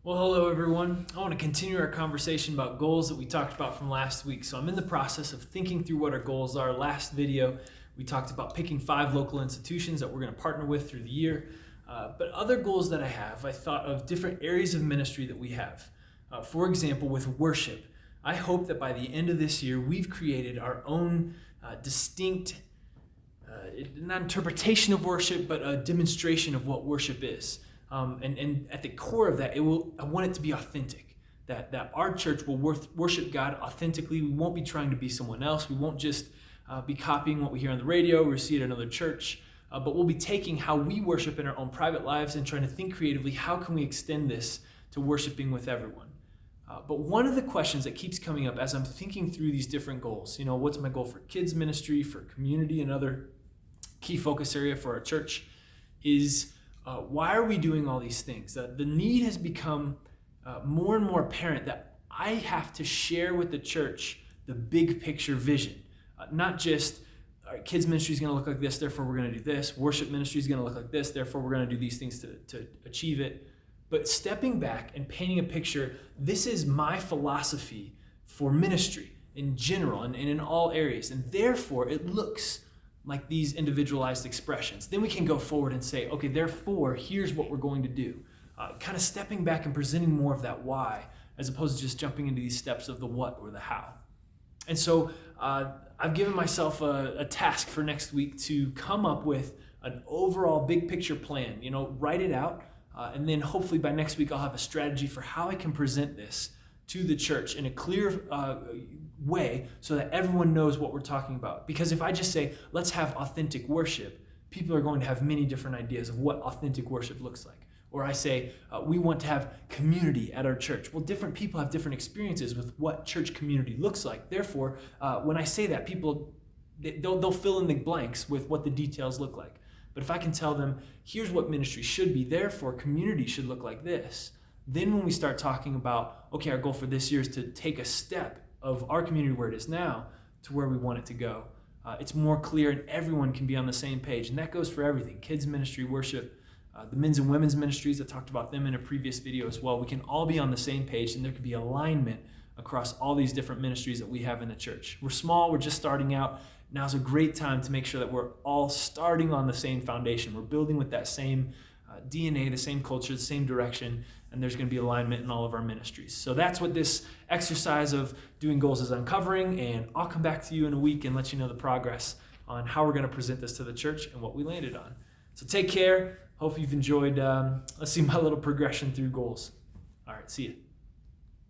Well, hello everyone. I want to continue our conversation about goals that we talked about from last week. So I'm in the process of thinking through what our goals are. Last video, we talked about picking 5 local institutions that we're going to partner with through the year. But other goals that I have, I thought of different areas of ministry that we have. For example, with worship, I hope that by the end of this year, we've created our own distinct, not interpretation of worship, but a demonstration of what worship is. And at the core of that, I want it to be authentic, that our church will worship God authentically. We won't be trying to be someone else. We won't just be copying what we hear on the radio or see at another church, but we'll be taking how we worship in our own private lives and trying to think creatively, how can we extend this to worshiping with everyone? But one of the questions that keeps coming up as I'm thinking through these different goals, what's my goal for kids ministry, for community, another key focus area for our church, is why are we doing all these things? The need has become more and more apparent that I have to share with the church the big picture vision. Not just, all right, kids ministry is going to look like this, therefore we're going to do this. Worship ministry is going to look like this, therefore we're going to do these things to achieve it. But stepping back and painting a picture, this is my philosophy for ministry in general and in all areas. And therefore it looks like these individualized expressions. Then we can go forward and say, okay, therefore, here's what we're going to do. Kind of stepping back and presenting more of that why, as opposed to just jumping into these steps of the what or the how. And so I've given myself a task for next week to come up with an overall big picture plan, write it out, and then hopefully by next week I'll have a strategy for how I can present this to the church in a clear way so that everyone knows what we're talking about. Because if I just say, let's have authentic worship, people are going to have many different ideas of what authentic worship looks like. Or I say, we want to have community at our church. Well, different people have different experiences with what church community looks like. Therefore, when I say that, people, they'll fill in the blanks with what the details look like. But if I can tell them, here's what ministry should be, therefore community should look like this, then when we start talking about, okay, our goal for this year is to take a step of our community where it is now to where we want it to go, it's more clear and everyone can be on the same page. And that goes for everything, kids ministry, worship, the men's and women's ministries. I talked about them in a previous video as well. We can all be on the same page and there can be alignment across all these different ministries that we have in the church. We're small, we're just starting out. Now's a great time to make sure that we're all starting on the same foundation. We're building with that same DNA, the same culture, the same direction, and there's going to be alignment in all of our ministries. So that's what this exercise of doing goals is uncovering, and I'll come back to you in a week and let you know the progress on how we're going to present this to the church and what we landed on. So take care. Hope you've enjoyed, let's see my little progression through goals. All right, see you.